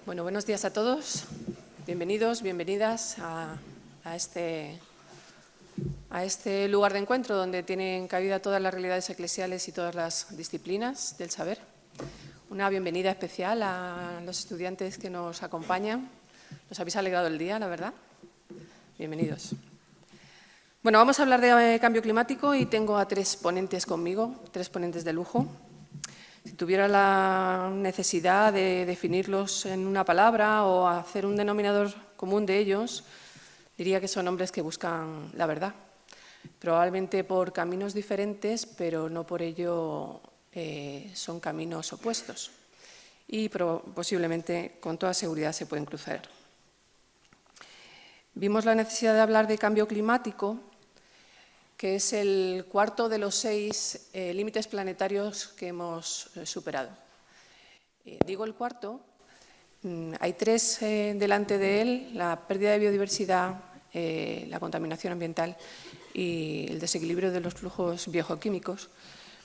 Bueno, buenos días a todos. Bienvenidos, bienvenidas a este lugar de encuentro donde tienen cabida todas las realidades eclesiales y todas las disciplinas del saber. Una bienvenida especial a los estudiantes que nos acompañan. Nos habéis alegrado el día, la verdad. Bienvenidos. Bueno, vamos a hablar de cambio climático y tengo a tres ponentes conmigo, tres ponentes de lujo. Si tuviera la necesidad de definirlos en una palabra o hacer un denominador común de ellos, diría que son hombres que buscan la verdad. Probablemente por caminos diferentes, pero no por ello son caminos opuestos. Y posiblemente, con toda seguridad, se pueden cruzar. Vimos la necesidad de hablar de cambio climático, que es el cuarto de los 6 límites planetarios que hemos superado. Digo el cuarto, hay 3 delante de él: la pérdida de biodiversidad, la contaminación ambiental y el desequilibrio de los flujos biogeoquímicos,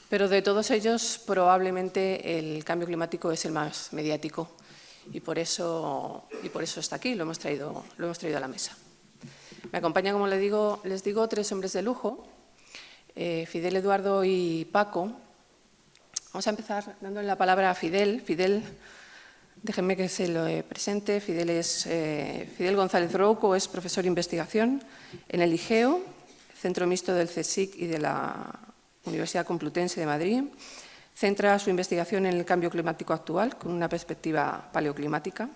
pero de todos ellos probablemente el cambio climático es el más mediático y por eso está aquí, lo hemos traído a la mesa. Me acompañan, como les digo, 3 hombres de lujo, Fidel, Eduardo y Paco. Vamos a empezar dándole la palabra a Fidel. Fidel, déjenme que se lo presente. Fidel González Rouco es profesor de investigación en el IGEO, Centro Mixto del CSIC y de la Universidad Complutense de Madrid. Centra su investigación en el cambio climático actual con una perspectiva paleoclimática.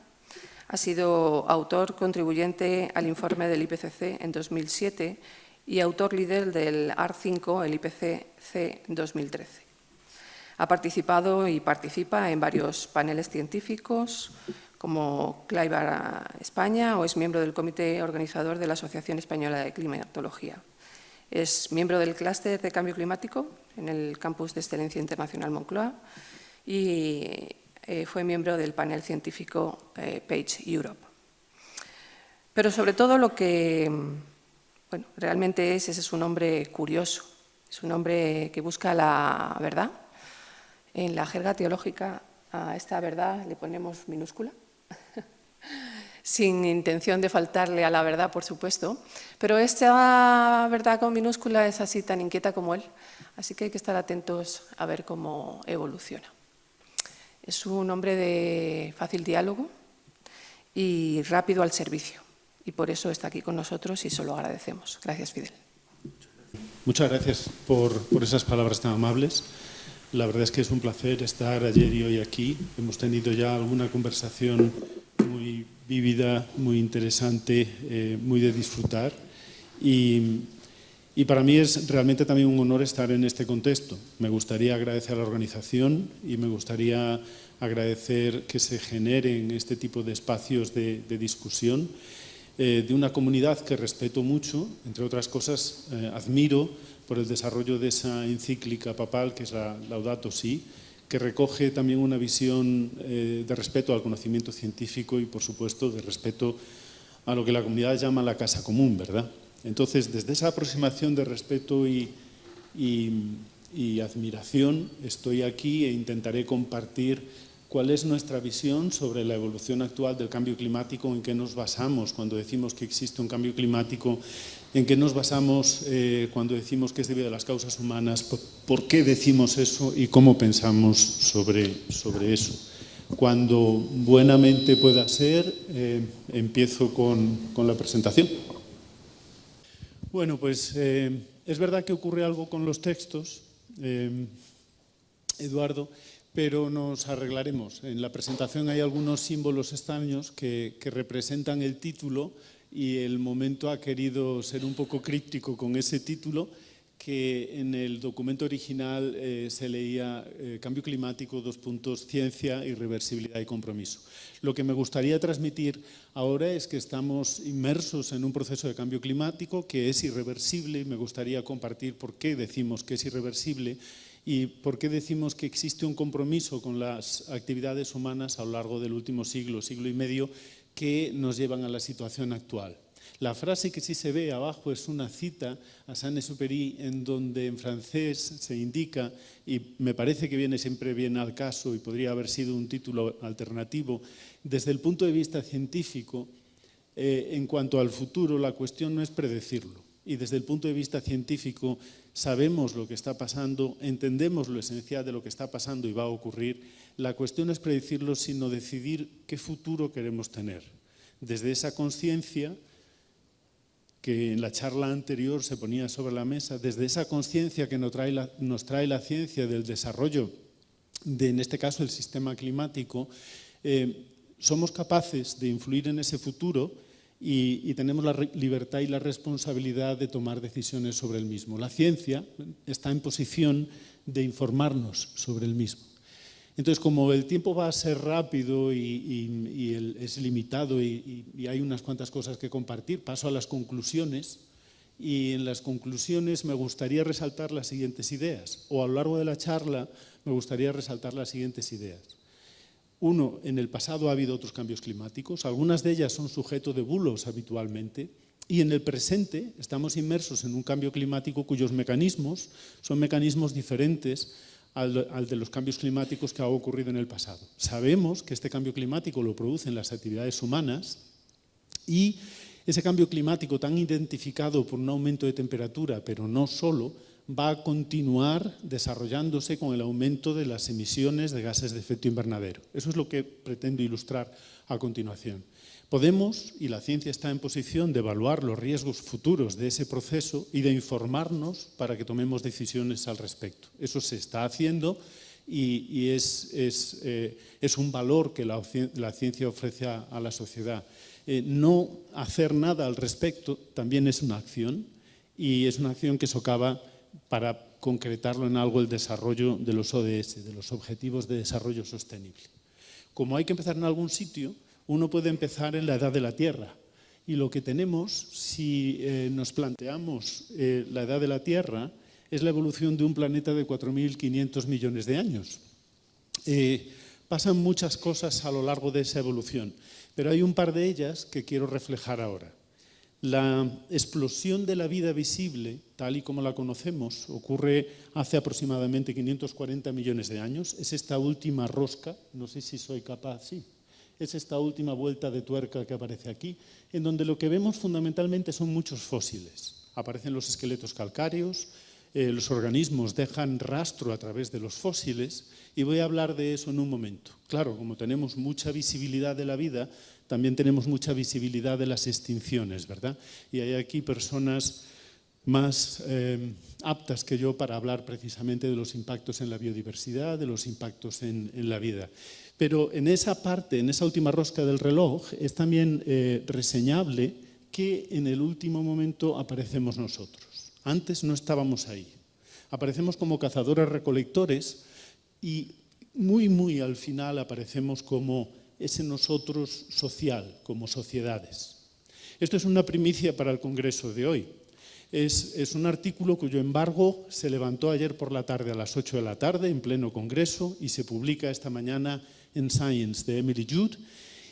Ha sido autor contribuyente al informe del IPCC en 2007 y autor líder del AR5, el IPCC 2013. Ha participado y participa en varios paneles científicos como CLIMAR España o es miembro del comité organizador de la Asociación Española de Climatología. Es miembro del clúster de cambio climático en el Campus de Excelencia Internacional Moncloa y fue miembro del panel científico Page Europe. Pero sobre todo lo que realmente es un hombre curioso, es un hombre que busca la verdad. En la jerga teológica a esta verdad le ponemos minúscula, sin intención de faltarle a la verdad, por supuesto, pero esta verdad con minúscula es así tan inquieta como él, así que hay que estar atentos a ver cómo evoluciona. Es un hombre de fácil diálogo y rápido al servicio, y por eso está aquí con nosotros y se lo agradecemos. Gracias, Fidel. Muchas gracias por esas palabras tan amables. La verdad es que es un placer estar ayer y hoy aquí. Hemos tenido ya alguna conversación muy vívida, muy interesante, muy de disfrutar. Y para mí es realmente también un honor estar en este contexto. Me gustaría agradecer a la organización y me gustaría agradecer que se generen este tipo de espacios de discusión de una comunidad que respeto mucho, entre otras cosas admiro por el desarrollo de esa encíclica papal que es la Laudato Si, que recoge también una visión de respeto al conocimiento científico y, por supuesto, de respeto a lo que la comunidad llama la casa común, ¿verdad? Entonces, desde esa aproximación de respeto y admiración, estoy aquí e intentaré compartir cuál es nuestra visión sobre la evolución actual del cambio climático, en qué nos basamos cuando decimos que existe un cambio climático, en qué nos basamos cuando decimos que es debido a las causas humanas, por qué decimos eso y cómo pensamos sobre eso. Cuando buenamente pueda ser, empiezo con la presentación. Bueno, pues es verdad que ocurre algo con los textos, Eduardo, pero nos arreglaremos. En la presentación hay algunos símbolos extraños que representan el título y el momento ha querido ser un poco críptico con ese título, que en el documento original se leía Cambio climático, ciencia, irreversibilidad y compromiso. Lo que me gustaría transmitir ahora es que estamos inmersos en un proceso de cambio climático que es irreversible y me gustaría compartir por qué decimos que es irreversible y por qué decimos que existe un compromiso con las actividades humanas a lo largo del último siglo, siglo y medio, que nos llevan a la situación actual. La frase que sí se ve abajo es una cita a Saint-Exupéry, en donde en francés se indica, y me parece que viene siempre bien al caso y podría haber sido un título alternativo, desde el punto de vista científico, en cuanto al futuro, la cuestión no es predecirlo. Y desde el punto de vista científico sabemos lo que está pasando, entendemos lo esencial de lo que está pasando y va a ocurrir. La cuestión no es predecirlo, sino decidir qué futuro queremos tener. Desde esa conciencia que en la charla anterior se ponía sobre la mesa, desde esa conciencia que nos trae la ciencia del desarrollo de, en este caso, el sistema climático, somos capaces de influir en ese futuro y tenemos la libertad y la responsabilidad de tomar decisiones sobre el mismo. La ciencia está en posición de informarnos sobre el mismo. Entonces, como el tiempo va a ser rápido y es limitado y hay unas cuantas cosas que compartir, paso a las conclusiones. Y en las conclusiones me gustaría resaltar las siguientes ideas, o a lo largo de la charla me gustaría resaltar las siguientes ideas. Uno, en el pasado ha habido otros cambios climáticos, algunas de ellas son sujeto de bulos habitualmente, y en el presente estamos inmersos en un cambio climático cuyos mecanismos son mecanismos diferentes al de los cambios climáticos que ha ocurrido en el pasado. Sabemos que este cambio climático lo producen las actividades humanas y ese cambio climático tan identificado por un aumento de temperatura, pero no solo, va a continuar desarrollándose con el aumento de las emisiones de gases de efecto invernadero. Eso es lo que pretendo ilustrar a continuación. Podemos, y la ciencia está en posición de evaluar los riesgos futuros de ese proceso y de informarnos para que tomemos decisiones al respecto. Eso se está haciendo y es un valor que la ciencia ofrece a la sociedad. No hacer nada al respecto también es una acción, y es una acción que socava para concretarlo en algo el desarrollo de los ODS, de los Objetivos de Desarrollo Sostenible. Como hay que empezar en algún sitio, uno puede empezar en la edad de la Tierra. Y lo que tenemos, si nos planteamos la edad de la Tierra, es la evolución de un planeta de 4.500 millones de años. Pasan muchas cosas a lo largo de esa evolución, pero hay un par de ellas que quiero reflejar ahora. La explosión de la vida visible, tal y como la conocemos, ocurre hace aproximadamente 540 millones de años. Es esta última rosca, no sé si soy capaz, sí, es esta última vuelta de tuerca que aparece aquí, en donde lo que vemos fundamentalmente son muchos fósiles. Aparecen los esqueletos calcáreos, los organismos dejan rastro a través de los fósiles, y voy a hablar de eso en un momento. Claro, como tenemos mucha visibilidad de la vida, también tenemos mucha visibilidad de las extinciones, ¿verdad? Y hay aquí personas más aptas que yo para hablar precisamente de los impactos en la biodiversidad, de los impactos en la vida. Pero en esa parte, en esa última rosca del reloj, es también reseñable que en el último momento aparecemos nosotros. Antes no estábamos ahí. Aparecemos como cazadores-recolectores y muy al final aparecemos como ese nosotros social, como sociedades. Esto es una primicia para el Congreso de hoy. Es un artículo cuyo embargo se levantó ayer por la tarde a las 8 de la tarde en pleno Congreso y se publica esta mañana en Science de Emily Judd,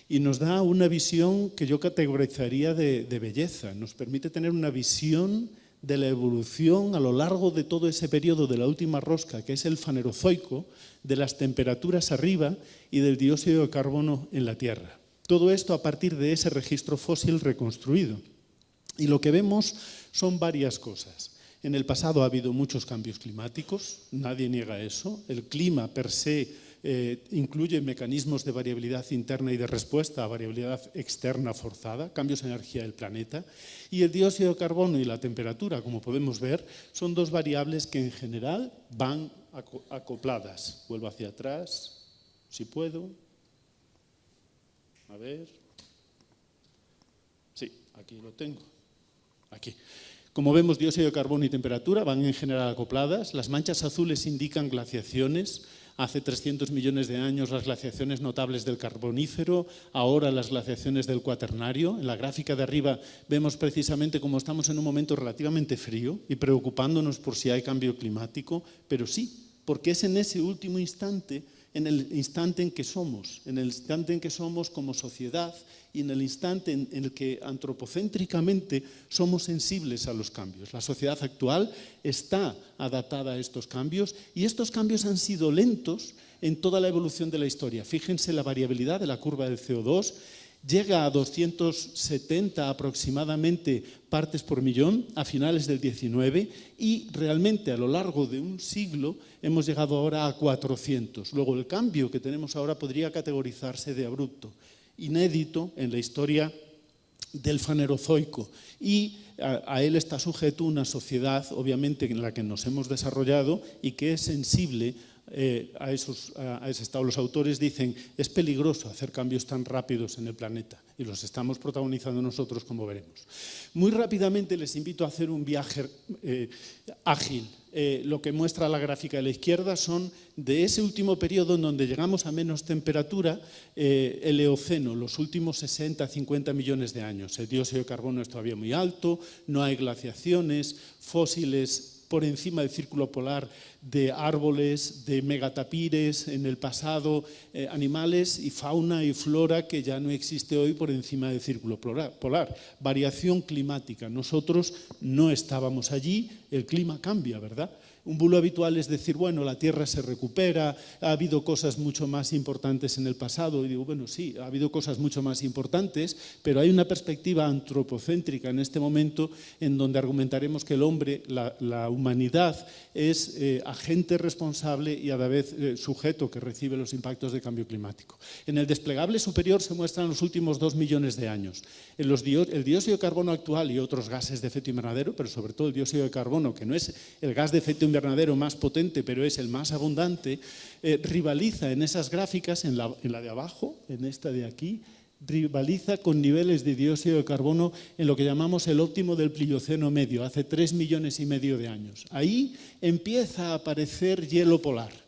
y nos da una visión que yo categorizaría de belleza. Nos permite tener una visión de la evolución a lo largo de todo ese periodo de la última rosca, que es el fanerozoico, de las temperaturas arriba y del dióxido de carbono en la Tierra. Todo esto a partir de ese registro fósil reconstruido. Y lo que vemos son varias cosas. En el pasado ha habido muchos cambios climáticos, nadie niega eso. El clima per se incluye mecanismos de variabilidad interna y de respuesta a variabilidad externa forzada, cambios en la energía del planeta. Y el dióxido de carbono y la temperatura, como podemos ver, son dos variables que en general van acopladas. Vuelvo hacia atrás, si puedo. A ver. Sí, aquí lo tengo. Aquí. Como vemos, dióxido de carbono y temperatura van en general acopladas. Las manchas azules indican glaciaciones. Hace 300 millones de años las glaciaciones notables del Carbonífero, ahora las glaciaciones del Cuaternario. En la gráfica de arriba vemos precisamente cómo estamos en un momento relativamente frío y preocupándonos por si hay cambio climático, pero sí, porque es en ese último instante en el instante en que somos como sociedad y en el instante en el que antropocéntricamente somos sensibles a los cambios. La sociedad actual está adaptada a estos cambios y estos cambios han sido lentos en toda la evolución de la historia. Fíjense la variabilidad de la curva del CO2, llega a 270 aproximadamente partes por millón a finales del 19 y realmente a lo largo de un siglo hemos llegado ahora a 400. Luego el cambio que tenemos ahora podría categorizarse de abrupto, inédito en la historia del Fanerozoico y a él está sujeto una sociedad obviamente en la que nos hemos desarrollado y que es sensible a ese estado. Los autores dicen es peligroso hacer cambios tan rápidos en el planeta y los estamos protagonizando nosotros, como veremos. Muy rápidamente les invito a hacer un viaje ágil. Lo que muestra la gráfica de la izquierda son de ese último periodo en donde llegamos a menos temperatura, el Eoceno, los últimos 60, 50 millones de años. El dióxido de carbono es todavía muy alto, no hay glaciaciones, fósiles por encima del círculo polar de árboles, de megatapires en el pasado, animales y fauna y flora que ya no existe hoy por encima del círculo polar. Variación climática. Nosotros no estábamos allí, el clima cambia, ¿verdad? Un bulo habitual es decir, bueno, la Tierra se recupera, ha habido cosas mucho más importantes en el pasado. Y digo, bueno, sí, ha habido cosas mucho más importantes, pero hay una perspectiva antropocéntrica en este momento en donde argumentaremos que el hombre, la humanidad, es agente responsable y a la vez sujeto que recibe los impactos de cambio climático. En el desplegable superior se muestran los últimos 2 millones de años. El dióxido de carbono actual y otros gases de efecto invernadero, pero sobre todo el dióxido de carbono, que no es el gas de efecto invernadero más potente, pero es el más abundante, rivaliza en esas gráficas, en la de abajo, en esta de aquí, rivaliza con niveles de dióxido de carbono en lo que llamamos el óptimo del Plioceno medio, hace 3,5 millones de años. Ahí empieza a aparecer hielo polar.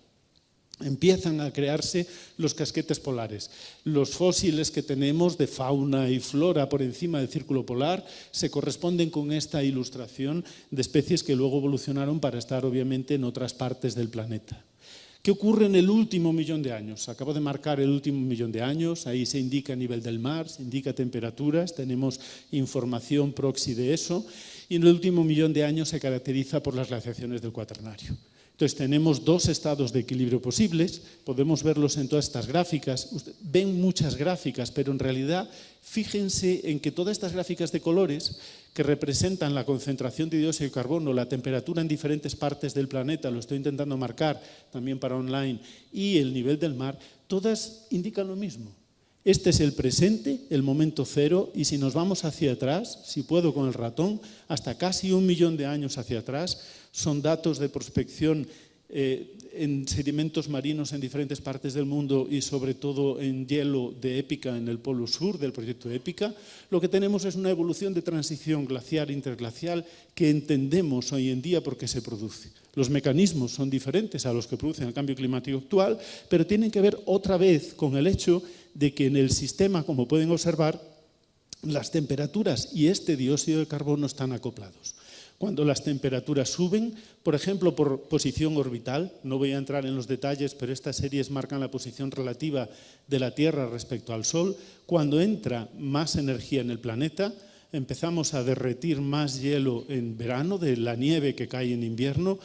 Empiezan a crearse los casquetes polares. Los fósiles que tenemos de fauna y flora por encima del círculo polar se corresponden con esta ilustración de especies que luego evolucionaron para estar obviamente en otras partes del planeta. ¿Qué ocurre en el último millón de años? Acabo de marcar el último millón de años, ahí se indica nivel del mar, se indica temperaturas, tenemos información proxy de eso, y en el último millón de años se caracteriza por las glaciaciones del Cuaternario. Entonces tenemos dos estados de equilibrio posibles, podemos verlos en todas estas gráficas. Ven muchas gráficas, pero en realidad fíjense en que todas estas gráficas de colores que representan la concentración de dióxido de carbono, la temperatura en diferentes partes del planeta, lo estoy intentando marcar también para online, y el nivel del mar, todas indican lo mismo. Este es el presente, el momento cero, y si nos vamos hacia atrás, si puedo con el ratón, hasta casi 1 millón de años hacia atrás, son datos de prospección en sedimentos marinos en diferentes partes del mundo y sobre todo en hielo de EPICA en el polo sur del proyecto EPICA. Lo que tenemos es una evolución de transición glaciar interglacial que entendemos hoy en día por qué se produce. Los mecanismos son diferentes a los que producen el cambio climático actual, pero tienen que ver otra vez con el hecho de que en el sistema, como pueden observar, las temperaturas y este dióxido de carbono están acoplados. Cuando las temperaturas suben, por ejemplo, por posición orbital, no voy a entrar en los detalles, pero estas series marcan la posición relativa de la Tierra respecto al Sol, cuando entra más energía en el planeta, empezamos a derretir más hielo en verano, de la nieve que cae en invierno,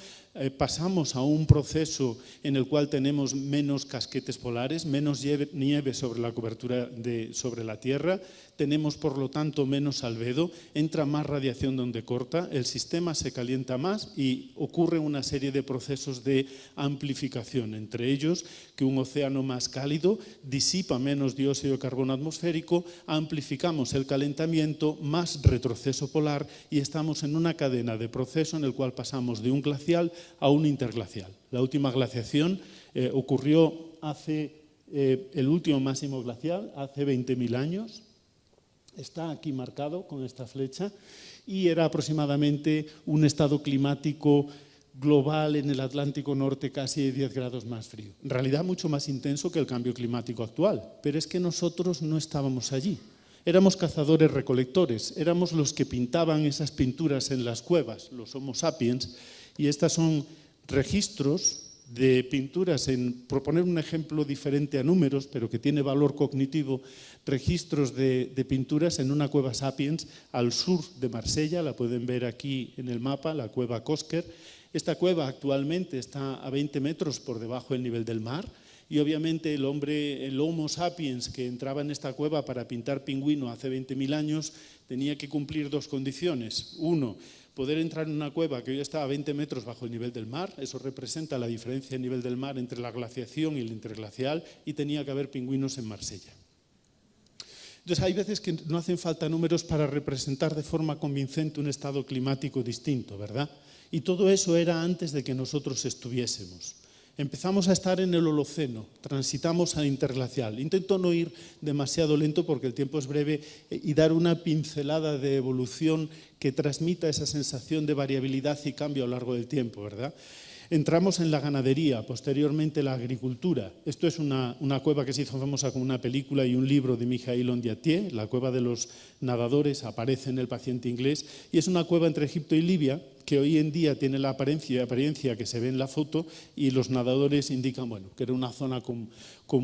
pasamos a un proceso en el cual tenemos menos casquetes polares, menos nieve sobre la cobertura sobre la Tierra, tenemos por lo tanto menos albedo, entra más radiación donde corta, el sistema se calienta más y ocurre una serie de procesos de amplificación, entre ellos que un océano más cálido disipa menos dióxido de carbono atmosférico, amplificamos el calentamiento, más retroceso polar y estamos en una cadena de proceso en el cual pasamos de un glacial a un interglacial. La última glaciación ocurrió el último máximo glacial hace 20.000 años, está aquí marcado con esta flecha, y era aproximadamente un estado climático global en el Atlántico Norte casi 10 grados más frío. En realidad mucho más intenso que el cambio climático actual, pero es que nosotros no estábamos allí. Éramos cazadores-recolectores, éramos los que pintaban esas pinturas en las cuevas, los Homo sapiens, y estos son registros de pinturas, por poner un ejemplo diferente a números, pero que tiene valor cognitivo, registros de pinturas en una cueva Sapiens al sur de Marsella, la pueden ver aquí en el mapa, la cueva Cosquer. Esta cueva actualmente está a 20 metros por debajo del nivel del mar y obviamente el Homo sapiens que entraba en esta cueva para pintar pingüino hace 20.000 años tenía que cumplir dos condiciones. Uno, poder entrar en una cueva que hoy está a 20 metros bajo el nivel del mar, eso representa la diferencia de nivel del mar entre la glaciación y el interglacial, y tenía que haber pingüinos en Marsella. Entonces hay veces que no hacen falta números para representar de forma convincente un estado climático distinto, ¿verdad? Y todo eso era antes de que nosotros estuviésemos. Empezamos a estar en el Holoceno, transitamos al interglacial. Intento no ir demasiado lento porque el tiempo es breve y dar una pincelada de evolución que transmita esa sensación de variabilidad y cambio a lo largo del tiempo, ¿verdad? Entramos en la ganadería, posteriormente la agricultura. Esto es una cueva que se hizo famosa con una película y un libro de Michael Ondiatier, la cueva de los nadadores, aparece en El paciente inglés, y es una cueva entre Egipto y Libia que hoy en día tiene la apariencia que se ve en la foto y los nadadores indican bueno, que era una zona con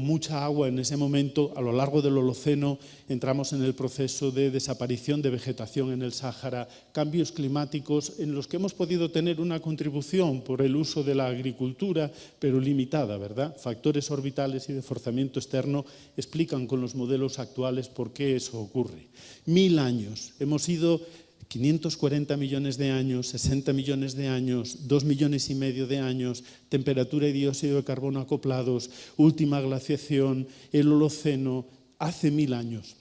mucha agua en ese momento. A lo largo del Holoceno entramos en el proceso de desaparición de vegetación en el Sáhara, cambios climáticos en los que hemos podido tener una contribución por el uso de la agricultura, pero limitada, ¿verdad? Factores orbitales y de forzamiento externo explican con los modelos actuales por qué eso ocurre. 1000 años, hemos ido 540 millones de años, 60 millones de años, 2,5 millones de años, temperatura y dióxido de carbono acoplados, última glaciación, el Holoceno, hace 1000 años.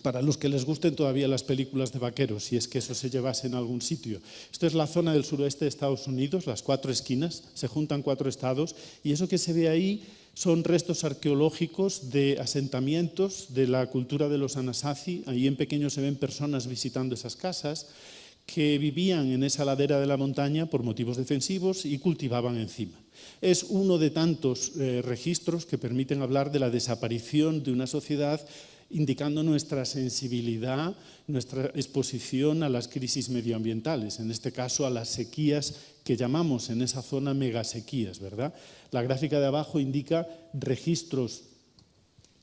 Para los que les gusten todavía las películas de vaqueros, si es que eso se llevase en algún sitio. Esto es la zona del suroeste de Estados Unidos, las 4 esquinas, se juntan 4 estados, y eso que se ve ahí son restos arqueológicos de asentamientos de la cultura de los Anasazi. Ahí en pequeño se ven personas visitando esas casas que vivían en esa ladera de la montaña por motivos defensivos y cultivaban encima. Es uno de tantos registros que permiten hablar de la desaparición de una sociedad, indicando nuestra sensibilidad, nuestra exposición a las crisis medioambientales, en este caso a las sequías que llamamos en esa zona megasequías, ¿verdad? La gráfica de abajo indica registros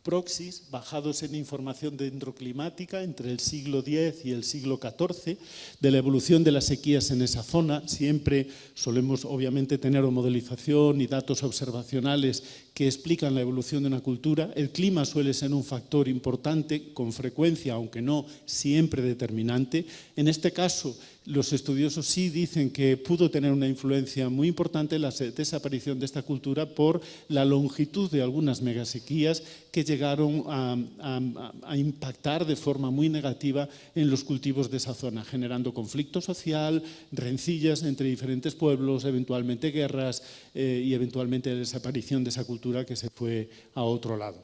proxies bajados en información dendroclimática entre el siglo X y el siglo XIV, de la evolución de las sequías en esa zona. Siempre solemos obviamente tener modelización y datos observacionales que explican la evolución de una cultura. El clima suele ser un factor importante, con frecuencia, aunque no siempre determinante. En este caso, los estudiosos sí dicen que pudo tener una influencia muy importante en la desaparición de esta cultura por la longitud de algunas megasequías que llegaron a impactar de forma muy negativa en los cultivos de esa zona, generando conflicto social, rencillas entre diferentes pueblos, eventualmente guerras y eventualmente la desaparición de esa cultura que se fue a otro lado.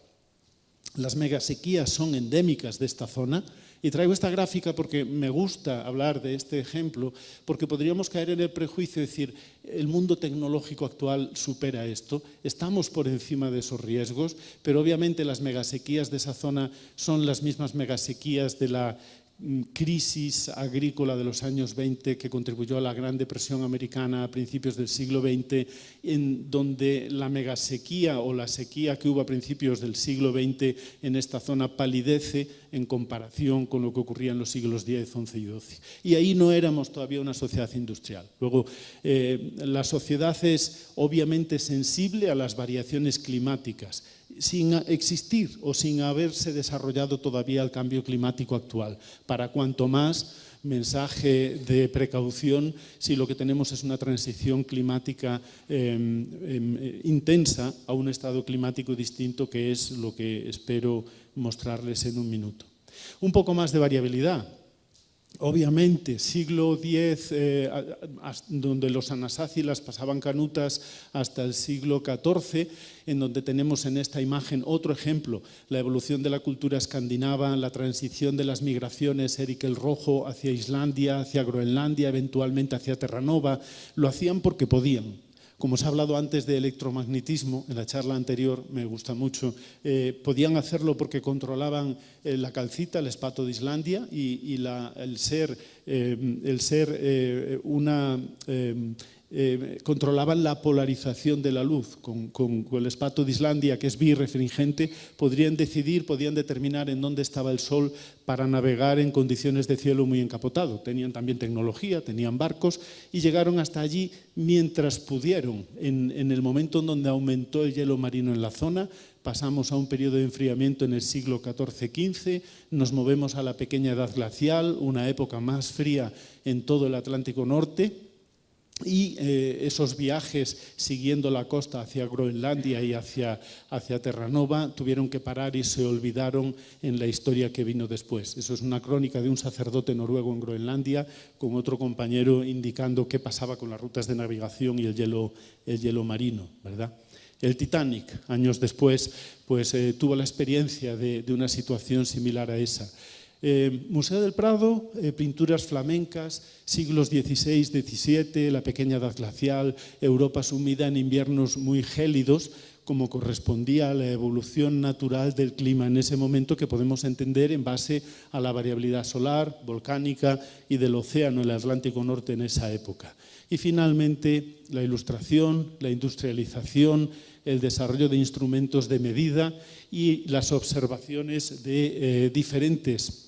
Las megasequías son endémicas de esta zona. Y traigo esta gráfica porque me gusta hablar de este ejemplo, porque podríamos caer en el prejuicio de decir el mundo tecnológico actual supera esto, estamos por encima de esos riesgos, pero obviamente las megasequías de esa zona son las mismas megasequías de la crisis agrícola de los años 20 que contribuyó a la Gran Depresión americana a principios del siglo XX, en donde la megasequía o la sequía que hubo a principios del siglo XX en esta zona palidece en comparación con lo que ocurría en los siglos X, XI y XII. Y ahí no éramos todavía una sociedad industrial. Luego, la sociedad es obviamente sensible a las variaciones climáticas, sin existir o sin haberse desarrollado todavía el cambio climático actual. Para cuanto más mensaje de precaución si lo que tenemos es una transición climática intensa a un estado climático distinto, que es lo que espero mostrarles en un minuto. Un poco más de variabilidad. Obviamente, siglo X, donde los Anasazi las pasaban canutas, hasta el siglo XIV, en donde tenemos en esta imagen otro ejemplo, la evolución de la cultura escandinava, la transición de las migraciones, Erik el Rojo, hacia Islandia, hacia Groenlandia, eventualmente hacia Terranova. Lo hacían porque podían. Como os he hablado antes de electromagnetismo, en la charla anterior, me gusta mucho, podían hacerlo porque controlaban la calcita, el espato de Islandia, y el ser una controlaban la polarización de la luz. Con el espato de Islandia, que es birrefringente, podían determinar en dónde estaba el sol para navegar en condiciones de cielo muy encapotado. Tenían también tecnología, tenían barcos y llegaron hasta allí mientras pudieron. En el momento en donde aumentó el hielo marino en la zona, pasamos a un periodo de enfriamiento en el siglo XIV-XV, nos movemos a la pequeña edad glacial, una época más fría en todo el Atlántico Norte. Y esos viajes siguiendo la costa hacia Groenlandia y hacia Terranova tuvieron que parar y se olvidaron en la historia que vino después. Eso es una crónica de un sacerdote noruego en Groenlandia con otro compañero indicando qué pasaba con las rutas de navegación y el hielo marino, ¿verdad? El Titanic, años después, pues, tuvo la experiencia de una situación similar a esa. Museo del Prado, pinturas flamencas, siglos XVI, XVII, la pequeña edad glacial, Europa sumida en inviernos muy gélidos, como correspondía a la evolución natural del clima en ese momento, que podemos entender en base a la variabilidad solar, volcánica y del océano, el Atlántico Norte en esa época. Y finalmente la ilustración, la industrialización, el desarrollo de instrumentos de medida y las observaciones de diferentes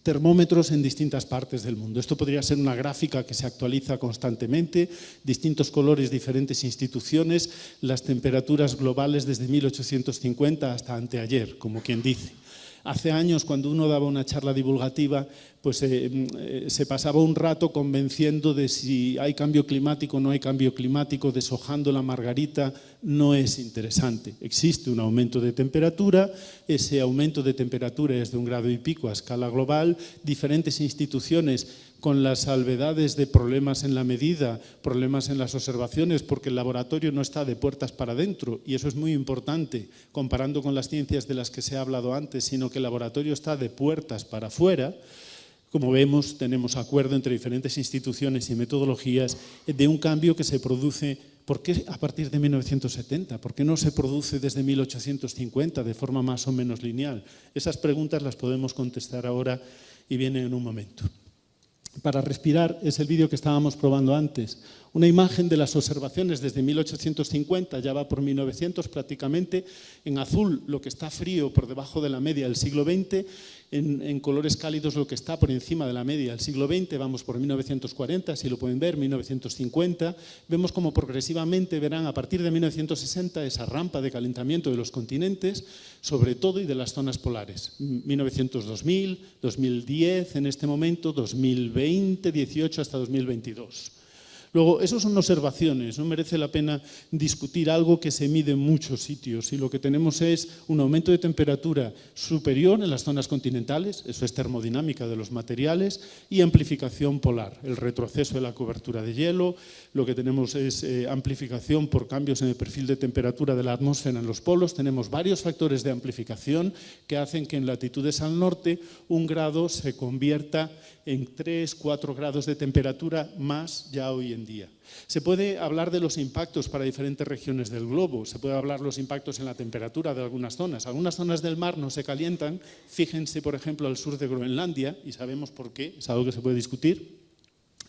termómetros en distintas partes del mundo. Esto podría ser una gráfica que se actualiza constantemente, distintos colores, diferentes instituciones, las temperaturas globales desde 1850 hasta anteayer, como quien dice. Hace años, cuando uno daba una charla divulgativa, pues se pasaba un rato convenciendo de si hay cambio climático o no hay cambio climático, deshojando la margarita. No es interesante. Existe un aumento de temperatura, ese aumento de temperatura es de 1,5 grados a escala global. Diferentes instituciones con las salvedades de problemas en la medida, problemas en las observaciones, porque el laboratorio no está de puertas para adentro, y eso es muy importante, comparando con las ciencias de las que se ha hablado antes, sino que el laboratorio está de puertas para afuera. Como vemos, tenemos acuerdo entre diferentes instituciones y metodologías de un cambio que se produce. ¿Por qué a partir de 1970? ¿Por qué no se produce desde 1850 de forma más o menos lineal? Esas preguntas las podemos contestar ahora y vienen en un momento. Para respirar es el vídeo que estábamos probando antes. Una imagen de las observaciones desde 1850, ya va por 1900 prácticamente. En azul lo que está frío por debajo de la media del siglo XX, en colores cálidos lo que está por encima de la media del siglo XX, vamos por 1940, si lo pueden ver, 1950. Vemos como progresivamente, verán, a partir de 1960 esa rampa de calentamiento de los continentes, sobre todo y de las zonas polares. 1900-2000, 2010 en este momento, 2020, 18 hasta 2022. Luego, eso son observaciones, no merece la pena discutir algo que se mide en muchos sitios, y lo que tenemos es un aumento de temperatura superior en las zonas continentales, eso es termodinámica de los materiales, y amplificación polar, el retroceso de la cobertura de hielo. Lo que tenemos es amplificación por cambios en el perfil de temperatura de la atmósfera en los polos. Tenemos varios factores de amplificación que hacen que en latitudes al norte 1 grado se convierta en 3-4 grados de temperatura más ya hoy en día. Se puede hablar de los impactos para diferentes regiones del globo, se puede hablar de los impactos en la temperatura de algunas zonas. Algunas zonas del mar no se calientan, fíjense por ejemplo al sur de Groenlandia, y sabemos por qué, es algo que se puede discutir.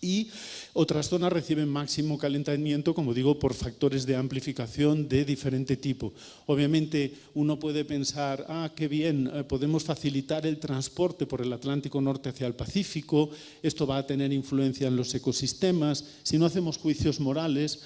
Y otras zonas reciben máximo calentamiento, como digo, por factores de amplificación de diferente tipo. Obviamente uno puede pensar, qué bien, podemos facilitar el transporte por el Atlántico Norte hacia el Pacífico, esto va a tener influencia en los ecosistemas. Si no hacemos juicios morales,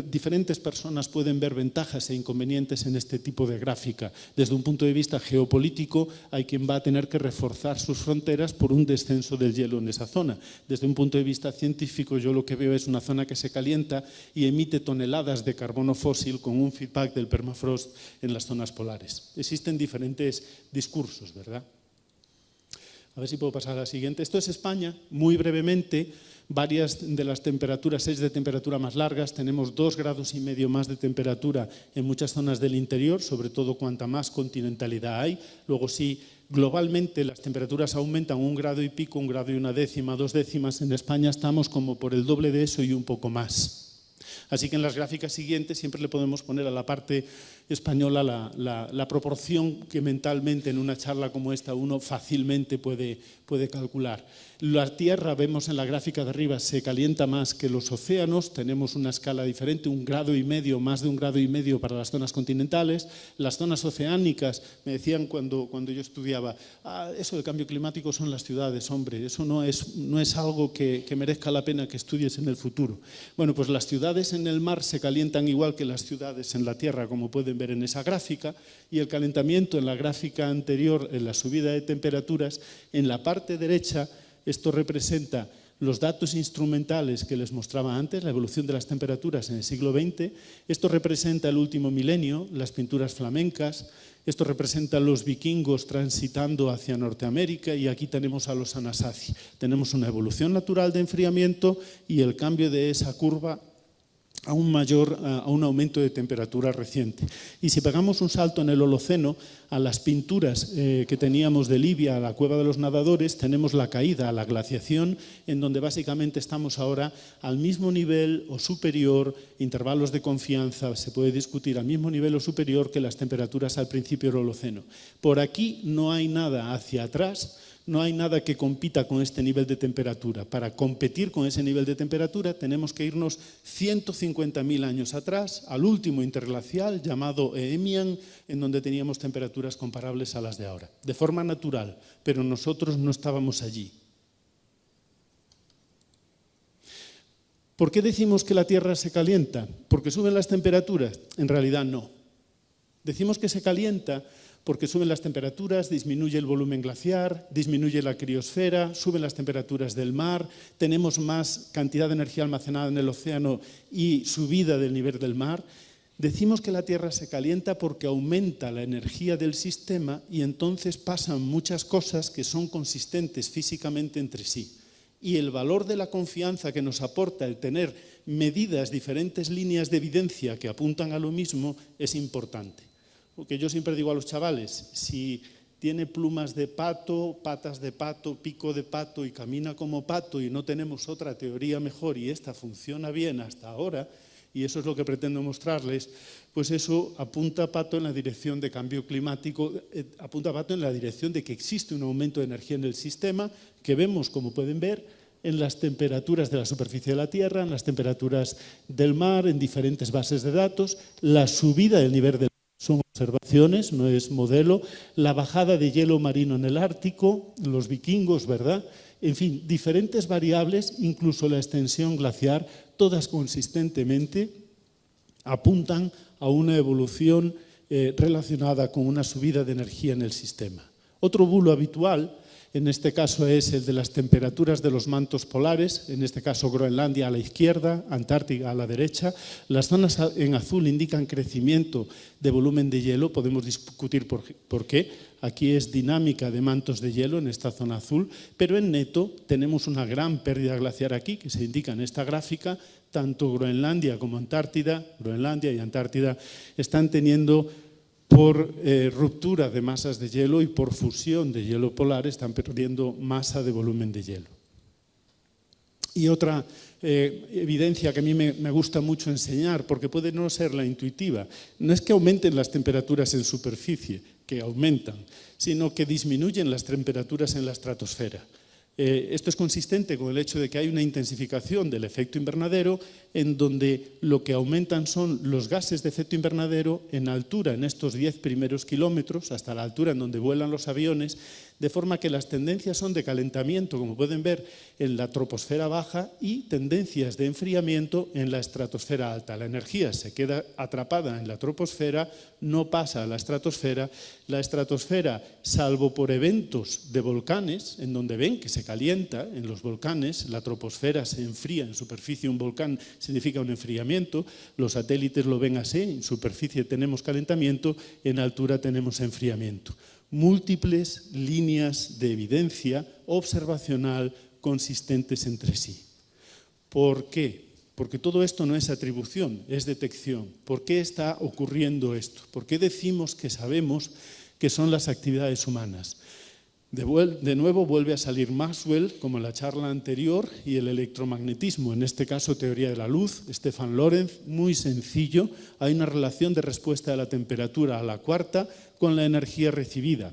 diferentes personas pueden ver ventajas e inconvenientes en este tipo de gráfica. Desde un punto de vista geopolítico, hay quien va a tener que reforzar sus fronteras por un descenso del hielo en esa zona. Desde un punto de vista científico, yo lo que veo es una zona que se calienta y emite toneladas de carbono fósil con un feedback del permafrost en las zonas polares. Existen diferentes discursos, ¿verdad? A ver si puedo pasar a la siguiente. Esto es España, muy brevemente. Varias de las temperaturas es de temperatura más largas, tenemos 2,5 grados más de temperatura en muchas zonas del interior, sobre todo cuanta más continentalidad hay. Luego sí, globalmente las temperaturas aumentan 1,5 grados, 1,1 grados, 2 décimas. En España estamos como por el doble de eso y un poco más. Así que en las gráficas siguientes siempre le podemos poner a la parte española la proporción que mentalmente en una charla como esta uno fácilmente puede calcular. La Tierra, vemos en la gráfica de arriba, se calienta más que los océanos, tenemos una escala diferente, 1,5 grados, más de 1,5 grados para las zonas continentales. Las zonas oceánicas, me decían cuando yo estudiaba, eso del cambio climático son las ciudades, hombre, eso no es algo que merezca la pena que estudies en el futuro. Bueno, pues las ciudades en el mar se calientan igual que las ciudades en la Tierra, como pueden ver en esa gráfica, y el calentamiento en la gráfica anterior, en la subida de temperaturas, en la parte derecha, esto representa los datos instrumentales que les mostraba antes, la evolución de las temperaturas en el siglo XX. Esto representa el último milenio, las pinturas flamencas. Esto representa los vikingos transitando hacia Norteamérica, y aquí tenemos a los Anasazi. Tenemos una evolución natural de enfriamiento y el cambio de esa curva a un aumento de temperatura reciente. Y si pegamos un salto en el Holoceno a las pinturas que teníamos de Libia, a la cueva de los nadadores, tenemos la caída, la glaciación, en donde básicamente estamos ahora al mismo nivel o superior, intervalos de confianza, se puede discutir al mismo nivel o superior que las temperaturas al principio del Holoceno. Por aquí no hay nada hacia atrás, no hay nada que compita con este nivel de temperatura. Para competir con ese nivel de temperatura tenemos que irnos 150.000 años atrás, al último interglacial llamado Eemian, en donde teníamos temperaturas comparables a las de ahora, de forma natural, pero nosotros no estábamos allí. ¿Por qué decimos que la Tierra se calienta? ¿Porque suben las temperaturas? En realidad no. Decimos que se calienta porque suben las temperaturas, disminuye el volumen glaciar, disminuye la criosfera, suben las temperaturas del mar, tenemos más cantidad de energía almacenada en el océano y subida del nivel del mar. Decimos que la Tierra se calienta porque aumenta la energía del sistema y entonces pasan muchas cosas que son consistentes físicamente entre sí. Y el valor de la confianza que nos aporta el tener medidas, diferentes líneas de evidencia que apuntan a lo mismo, es importante. Porque yo siempre digo a los chavales, si tiene plumas de pato, patas de pato, pico de pato y camina como pato y no tenemos otra teoría mejor y esta funciona bien hasta ahora, y eso es lo que pretendo mostrarles, pues eso apunta pato en la dirección de cambio climático, apunta pato en la dirección de que existe un aumento de energía en el sistema, que vemos, como pueden ver, en las temperaturas de la superficie de la Tierra, en las temperaturas del mar, en diferentes bases de datos, la subida del nivel del mar. Son observaciones, no es modelo, la bajada de hielo marino en el Ártico, los vikingos, ¿verdad? En fin, diferentes variables, incluso la extensión glaciar, todas consistentemente apuntan a una evolución relacionada con una subida de energía en el sistema. Otro bulo habitual, en este caso es el de las temperaturas de los mantos polares, en este caso Groenlandia a la izquierda, Antártida a la derecha. Las zonas en azul indican crecimiento de volumen de hielo, podemos discutir por qué. Aquí es dinámica de mantos de hielo en esta zona azul, pero en neto tenemos una gran pérdida glaciar aquí, que se indica en esta gráfica. Tanto Groenlandia como Antártida, Groenlandia y Antártida están teniendo, por ruptura de masas de hielo y por fusión de hielo polar, están perdiendo masa de volumen de hielo. Y otra evidencia que a mí me gusta mucho enseñar, porque puede no ser la intuitiva, no es que aumenten las temperaturas en superficie, que aumentan, sino que disminuyen las temperaturas en la estratosfera. Esto es consistente con el hecho de que hay una intensificación del efecto invernadero, en donde lo que aumentan son los gases de efecto invernadero en altura, en estos 10 primeros kilómetros, hasta la altura en donde vuelan los aviones, de forma que las tendencias son de calentamiento, como pueden ver, en la troposfera baja, y tendencias de enfriamiento en la estratosfera alta. La energía se queda atrapada en la troposfera, no pasa a la estratosfera. La estratosfera, salvo por eventos de volcanes, en donde ven que se calienta en los volcanes, la troposfera se enfría en superficie, un volcán significa un enfriamiento, los satélites lo ven así, en superficie tenemos calentamiento, en altura tenemos enfriamiento. Múltiples líneas de evidencia observacional consistentes entre sí. ¿Por qué? Porque todo esto no es atribución, es detección. ¿Por qué está ocurriendo esto? ¿Por qué decimos que sabemos que son las actividades humanas? De nuevo vuelve a salir Maxwell, como en la charla anterior, y el electromagnetismo, en este caso teoría de la luz, Stefan Lorentz, muy sencillo. Hay una relación de respuesta de la temperatura a la cuarta con la energía recibida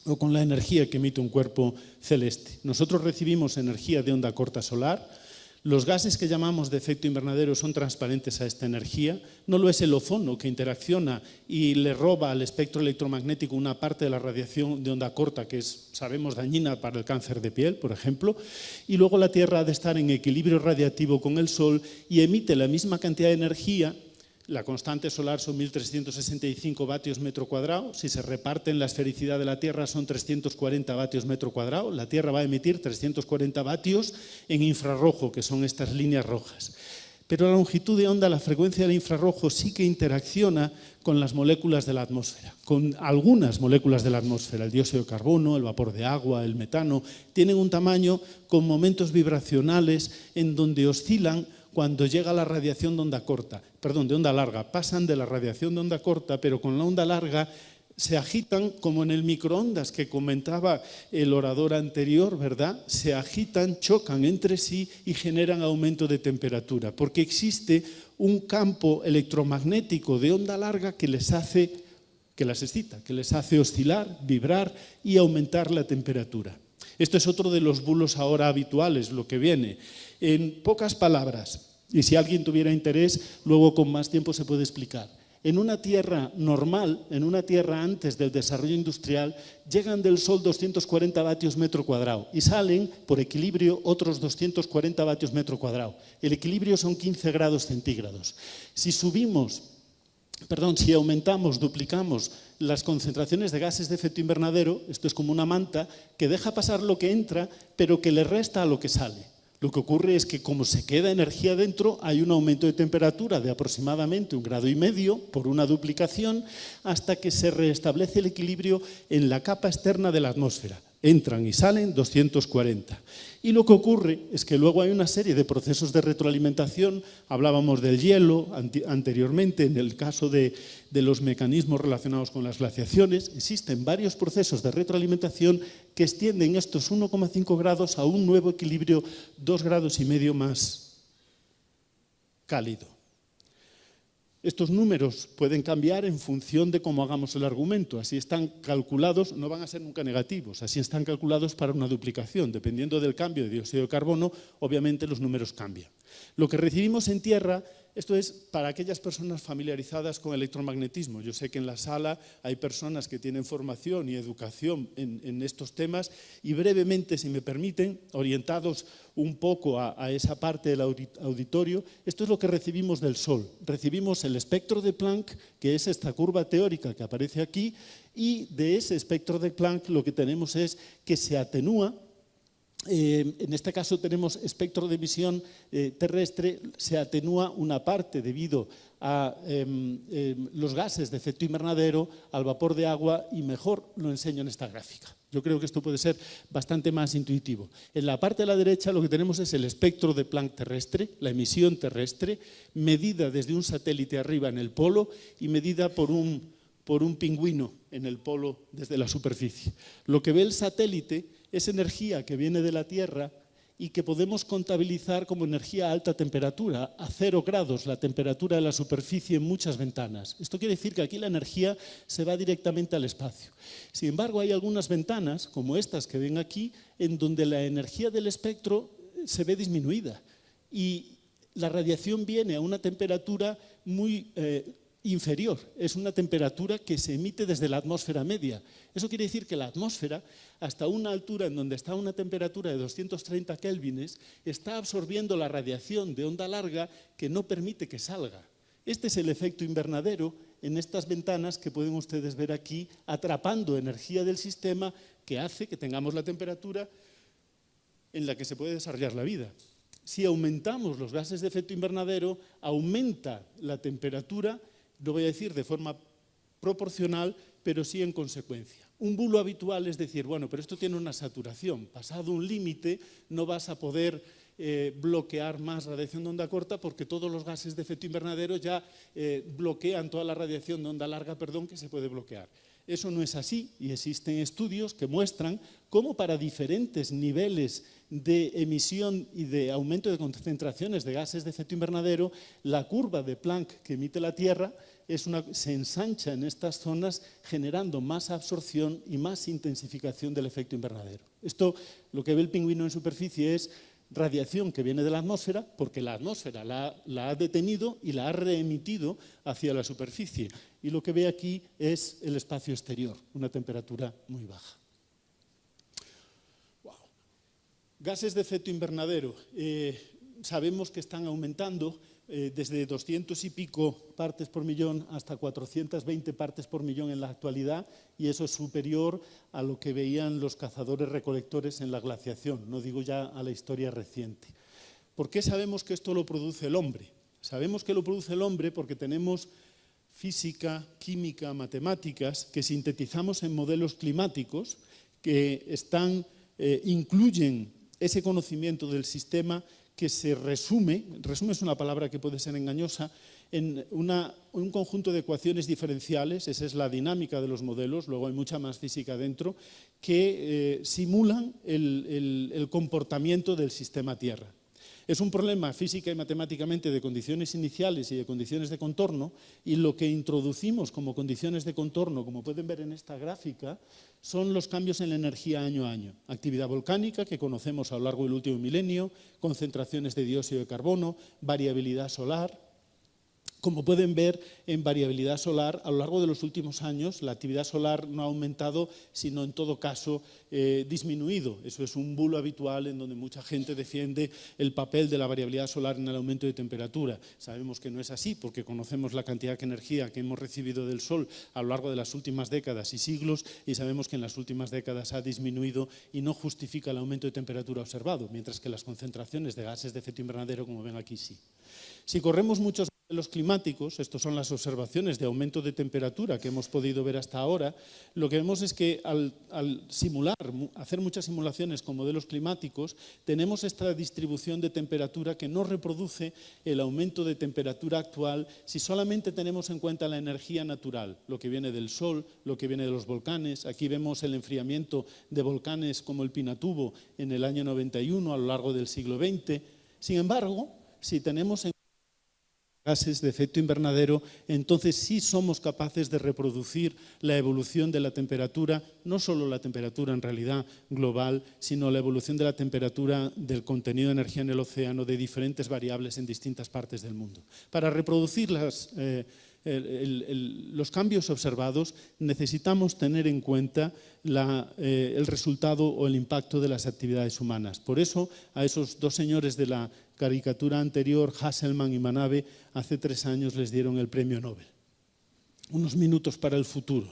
o con la energía que emite un cuerpo celeste. Nosotros recibimos energía de onda corta solar. Los gases que llamamos de efecto invernadero son transparentes a esta energía. No lo es el ozono, que interacciona y le roba al espectro electromagnético una parte de la radiación de onda corta, que es, sabemos, dañina para el cáncer de piel, por ejemplo. Y luego la Tierra ha de estar en equilibrio radiativo con el Sol y emite la misma cantidad de energía. La constante solar son 1.365 vatios metro cuadrado. Si se reparten la esfericidad de la Tierra son 340 vatios metro cuadrado. La Tierra va a emitir 340 vatios en infrarrojo, que son estas líneas rojas. Pero la longitud de onda, la frecuencia del infrarrojo sí que interacciona con las moléculas de la atmósfera, con algunas moléculas de la atmósfera. El dióxido de carbono, el vapor de agua, el metano, tienen un tamaño con momentos vibracionales en donde oscilan cuando llega la radiación de onda corta, perdón, de onda larga. Pasan de la radiación de onda corta, pero con la onda larga se agitan como en el microondas que comentaba el orador anterior, ¿verdad? Se agitan, chocan entre sí y generan aumento de temperatura, porque existe un campo electromagnético de onda larga que les hace, que las excita, que les hace oscilar, vibrar y aumentar la temperatura. Esto es otro de los bulos ahora habituales, lo que viene. En pocas palabras, y si alguien tuviera interés, luego con más tiempo se puede explicar. En una tierra normal, en una tierra antes del desarrollo industrial, llegan del Sol 240 vatios metro cuadrado y salen, por equilibrio, otros 240 vatios metro cuadrado. El equilibrio son 15 grados centígrados. Si aumentamos, duplicamos las concentraciones de gases de efecto invernadero, esto es como una manta que deja pasar lo que entra, pero que le resta a lo que sale. Lo que ocurre es que como se queda energía dentro, hay un aumento de temperatura de aproximadamente 1,5 grados por una duplicación hasta que se restablece el equilibrio en la capa externa de la atmósfera. Entran y salen 240. Y lo que ocurre es que luego hay una serie de procesos de retroalimentación. Hablábamos del hielo anteriormente, en el caso de los mecanismos relacionados con las glaciaciones. Existen varios procesos de retroalimentación que extienden estos 1,5 grados a un nuevo equilibrio 2,5 grados más cálido. Estos números pueden cambiar en función de cómo hagamos el argumento. Así están calculados, no van a ser nunca negativos, así están calculados para una duplicación. Dependiendo del cambio de dióxido de carbono, obviamente los números cambian. Lo que recibimos en tierra, esto es para aquellas personas familiarizadas con electromagnetismo. Yo sé que en la sala hay personas que tienen formación y educación en estos temas y brevemente, si me permiten, orientados un poco a esa parte del auditorio, esto es lo que recibimos del Sol. Recibimos el espectro de Planck, que es esta curva teórica que aparece aquí, y de ese espectro de Planck lo que tenemos es que se atenúa. En este caso tenemos espectro de visión terrestre, se atenúa una parte debido a los gases de efecto invernadero, al vapor de agua, y mejor lo enseño en esta gráfica. Yo creo que esto puede ser bastante más intuitivo. En la parte de la derecha lo que tenemos es el espectro de Planck terrestre, la emisión terrestre, medida desde un satélite arriba en el polo y medida por un pingüino en el polo desde la superficie. Lo que ve el satélite es energía que viene de la Tierra y que podemos contabilizar como energía a alta temperatura, a 0 grados la temperatura de la superficie en muchas ventanas. Esto quiere decir que aquí la energía se va directamente al espacio. Sin embargo, hay algunas ventanas, como estas que ven aquí, en donde la energía del espectro se ve disminuida y la radiación viene a una temperatura muy inferior, es una temperatura que se emite desde la atmósfera media. Eso quiere decir que la atmósfera, hasta una altura en donde está una temperatura de 230 kelvines, está absorbiendo la radiación de onda larga que no permite que salga. Este es el efecto invernadero en estas ventanas que pueden ustedes ver aquí, atrapando energía del sistema que hace que tengamos la temperatura en la que se puede desarrollar la vida. Si aumentamos los gases de efecto invernadero, aumenta la temperatura, no voy a decir de forma proporcional, pero sí en consecuencia. Un bulo habitual es decir, bueno, pero esto tiene una saturación, pasado un límite no vas a poder bloquear más radiación de onda corta porque todos los gases de efecto invernadero ya bloquean toda la radiación de onda larga, que se puede bloquear. Eso no es así y existen estudios que muestran cómo para diferentes niveles de emisión y de aumento de concentraciones de gases de efecto invernadero, la curva de Planck que emite la Tierra se ensancha en estas zonas generando más absorción y más intensificación del efecto invernadero. Esto, lo que ve el pingüino en superficie es radiación que viene de la atmósfera porque la atmósfera la ha detenido y la ha reemitido hacia la superficie. Y lo que ve aquí es el espacio exterior, una temperatura muy baja. Wow. Gases de efecto invernadero. Sabemos que están aumentando desde 200 y pico partes por millón hasta 420 partes por millón en la actualidad, y eso es superior a lo que veían los cazadores-recolectores en la glaciación, no digo ya a la historia reciente. ¿Por qué sabemos que esto lo produce el hombre? Sabemos que lo produce el hombre porque tenemos física, química, matemáticas que sintetizamos en modelos climáticos que incluyen ese conocimiento del sistema que se resume es una palabra que puede ser engañosa, en un conjunto de ecuaciones diferenciales, esa es la dinámica de los modelos, luego hay mucha más física dentro, que simulan el comportamiento del sistema Tierra. Es un problema física y matemáticamente de condiciones iniciales y de condiciones de contorno, y lo que introducimos como condiciones de contorno, como pueden ver en esta gráfica, son los cambios en la energía año a año. Actividad volcánica, que conocemos a lo largo del último milenio, concentraciones de dióxido de carbono, variabilidad solar. Como pueden ver, en variabilidad solar, a lo largo de los últimos años, la actividad solar no ha aumentado, sino en todo caso disminuido. Eso es un bulo habitual en donde mucha gente defiende el papel de la variabilidad solar en el aumento de temperatura. Sabemos que no es así, porque conocemos la cantidad de energía que hemos recibido del Sol a lo largo de las últimas décadas y siglos, y sabemos que en las últimas décadas ha disminuido y no justifica el aumento de temperatura observado, mientras que las concentraciones de gases de efecto invernadero, como ven aquí, sí. Si corremos muchos modelos climáticos, estas son las observaciones de aumento de temperatura que hemos podido ver hasta ahora, lo que vemos es que al hacer muchas simulaciones con modelos climáticos, tenemos esta distribución de temperatura que no reproduce el aumento de temperatura actual si solamente tenemos en cuenta la energía natural, lo que viene del Sol, lo que viene de los volcanes. Aquí vemos el enfriamiento de volcanes como el Pinatubo en el año 91 a lo largo del siglo XX. Sin embargo, si tenemos en gases de efecto invernadero, entonces sí somos capaces de reproducir la evolución de la temperatura, no solo la temperatura en realidad global, sino la evolución de la temperatura del contenido de energía en el océano de diferentes variables en distintas partes del mundo. Para reproducir los cambios observados necesitamos tener en cuenta el resultado o el impacto de las actividades humanas. Por eso a esos dos señores de la caricatura anterior, Hasselmann y Manabe, hace 3 años les dieron el premio Nobel. Unos minutos para el futuro.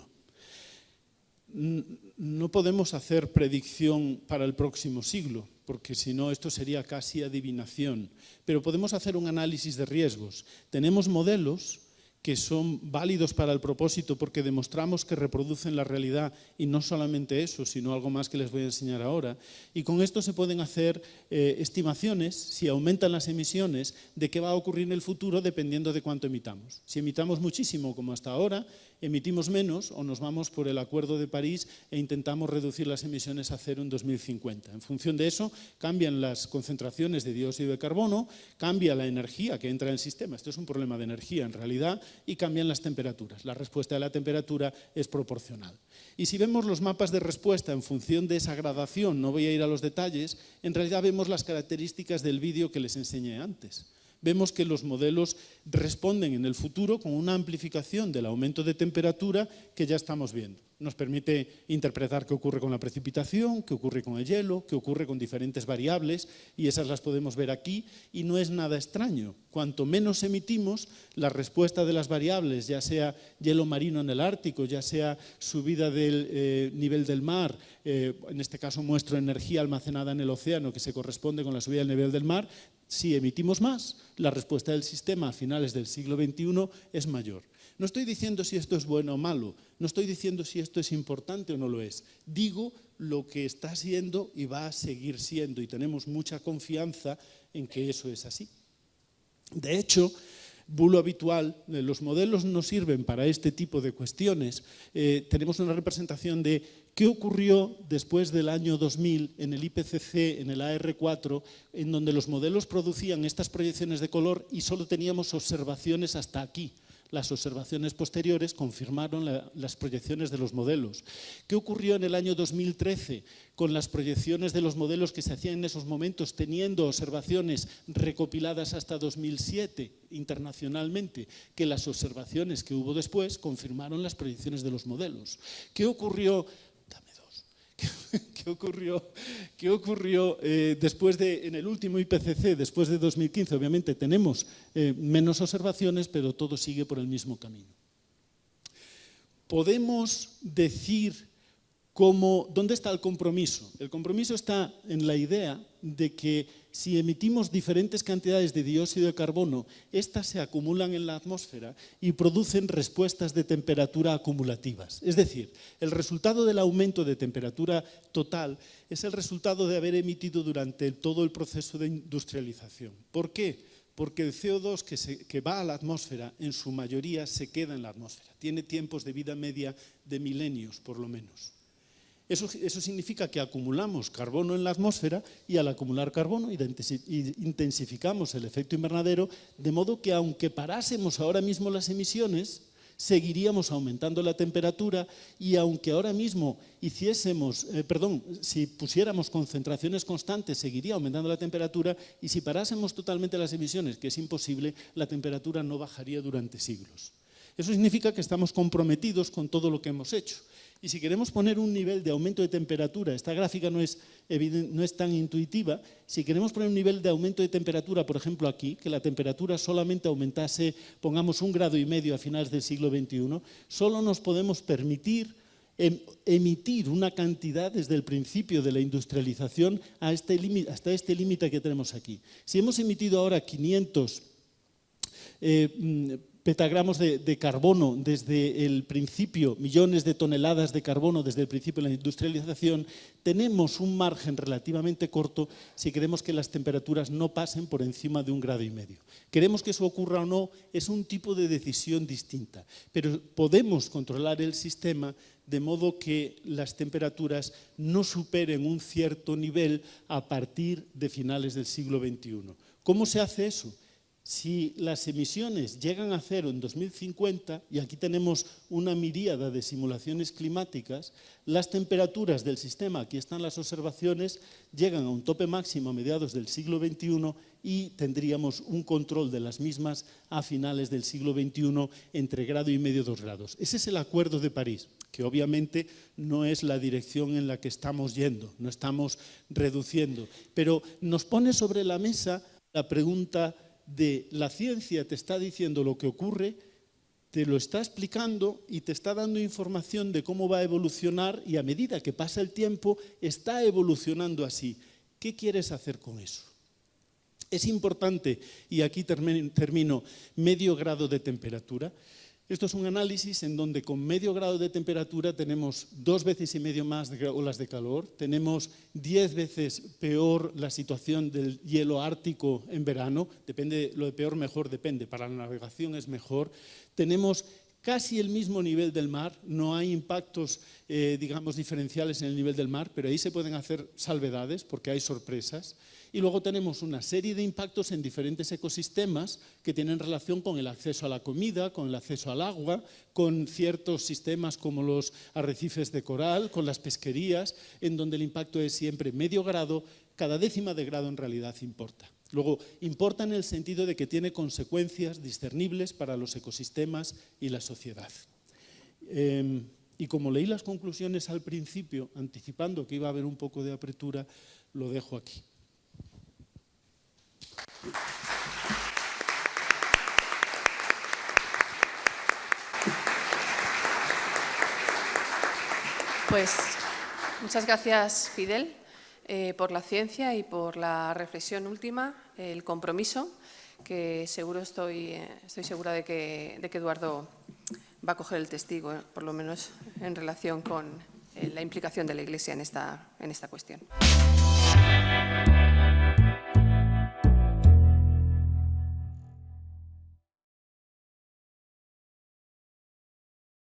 No podemos hacer predicción para el próximo siglo, porque si no esto sería casi adivinación, pero podemos hacer un análisis de riesgos. Tenemos modelos que son válidos para el propósito porque demostramos que reproducen la realidad, y no solamente eso, sino algo más que les voy a enseñar ahora. Y con esto se pueden hacer estimaciones, si aumentan las emisiones, de qué va a ocurrir en el futuro dependiendo de cuánto emitamos. Si emitamos muchísimo, como hasta ahora, emitimos menos o nos vamos por el Acuerdo de París e intentamos reducir las emisiones a 0 en 2050. En función de eso, cambian las concentraciones de dióxido de carbono, cambia la energía que entra en el sistema. Esto es un problema de energía en realidad, y cambian las temperaturas. La respuesta de la temperatura es proporcional. Y si vemos los mapas de respuesta en función de esa gradación, no voy a ir a los detalles, en realidad vemos las características del vídeo que les enseñé antes. Vemos que los modelos responden en el futuro con una amplificación del aumento de temperatura que ya estamos viendo. Nos permite interpretar qué ocurre con la precipitación, qué ocurre con el hielo, qué ocurre con diferentes variables, y esas las podemos ver aquí, y no es nada extraño. Cuanto menos emitimos, la respuesta de las variables, ya sea hielo marino en el Ártico, ya sea subida del nivel del mar, en este caso muestro energía almacenada en el océano que se corresponde con la subida del nivel del mar, si emitimos más, la respuesta del sistema a finales del siglo XXI es mayor. No estoy diciendo si esto es bueno o malo, no estoy diciendo si esto es importante o no lo es. Digo lo que está siendo y va a seguir siendo, y tenemos mucha confianza en que eso es así. De hecho, bulo habitual, los modelos no sirven para este tipo de cuestiones. Tenemos una representación de qué ocurrió después del año 2000 en el IPCC, en el AR4, en donde los modelos producían estas proyecciones de color y solo teníamos observaciones hasta aquí. Las observaciones posteriores confirmaron las proyecciones de los modelos. ¿Qué ocurrió en el año 2013 con las proyecciones de los modelos que se hacían en esos momentos, teniendo observaciones recopiladas hasta 2007 internacionalmente? Que las observaciones que hubo después confirmaron las proyecciones de los modelos. ¿Qué ocurrió? ¿Qué ocurrió después en el último IPCC, después de 2015? Obviamente tenemos menos observaciones, pero todo sigue por el mismo camino. Podemos decir ¿dónde está el compromiso? El compromiso está en la idea de que si emitimos diferentes cantidades de dióxido de carbono, estas se acumulan en la atmósfera y producen respuestas de temperatura acumulativas. Es decir, el resultado del aumento de temperatura total es el resultado de haber emitido durante todo el proceso de industrialización. ¿Por qué? Porque el CO2 que va a la atmósfera, en su mayoría, se queda en la atmósfera. Tiene tiempos de vida media de milenios, por lo menos. Eso significa que acumulamos carbono en la atmósfera y al acumular carbono intensificamos el efecto invernadero, de modo que aunque parásemos ahora mismo las emisiones, seguiríamos aumentando la temperatura, y aunque ahora mismo si pusiéramos concentraciones constantes, seguiría aumentando la temperatura, y si parásemos totalmente las emisiones, que es imposible, la temperatura no bajaría durante siglos. Eso significa que estamos comprometidos con todo lo que hemos hecho. Y si queremos poner un nivel de aumento de temperatura, esta gráfica no es tan intuitiva, si queremos poner un nivel de aumento de temperatura, por ejemplo aquí, que la temperatura solamente aumentase, pongamos 1,5 grados a finales del siglo XXI, solo nos podemos permitir emitir una cantidad desde el principio de la industrialización hasta este límite que tenemos aquí. Si hemos emitido ahora 500 petagramos de carbono desde el principio, millones de toneladas de carbono desde el principio de la industrialización, tenemos un margen relativamente corto si queremos que las temperaturas no pasen por encima de 1,5 grados. ¿Queremos que eso ocurra o no? Es un tipo de decisión distinta, pero podemos controlar el sistema de modo que las temperaturas no superen un cierto nivel a partir de finales del siglo XXI. ¿Cómo se hace eso? Si las emisiones llegan a cero en 2050, y aquí tenemos una miríada de simulaciones climáticas, las temperaturas del sistema, aquí están las observaciones, llegan a un tope máximo a mediados del siglo XXI y tendríamos un control de las mismas a finales del siglo XXI entre 1,5 grados y 2 grados. Ese es el Acuerdo de París, que obviamente no es la dirección en la que estamos yendo, no estamos reduciendo, pero nos pone sobre la mesa la pregunta de la ciencia te está diciendo lo que ocurre, te lo está explicando y te está dando información de cómo va a evolucionar, y a medida que pasa el tiempo está evolucionando así. ¿Qué quieres hacer con eso? Es importante, y aquí termino, 0,5 grado de temperatura. Esto es un análisis en donde con 0,5 grado de temperatura tenemos 2,5 veces más de olas de calor, tenemos 10 veces peor la situación del hielo ártico en verano, depende, lo de peor mejor depende, para la navegación es mejor, tenemos casi el mismo nivel del mar, no hay impactos, digamos, diferenciales en el nivel del mar, pero ahí se pueden hacer salvedades porque hay sorpresas. Y luego tenemos una serie de impactos en diferentes ecosistemas que tienen relación con el acceso a la comida, con el acceso al agua, con ciertos sistemas como los arrecifes de coral, con las pesquerías, en donde el impacto es siempre 0,5 grado, cada décima de grado en realidad importa. Luego, importa en el sentido de que tiene consecuencias discernibles para los ecosistemas y la sociedad. Y como leí las conclusiones al principio, anticipando que iba a haber un poco de apertura, lo dejo aquí. Pues muchas gracias, Fidel, por la ciencia y por la reflexión última, el compromiso, que estoy segura de que Eduardo va a coger el testigo, por lo menos en relación con la implicación de la Iglesia en esta cuestión.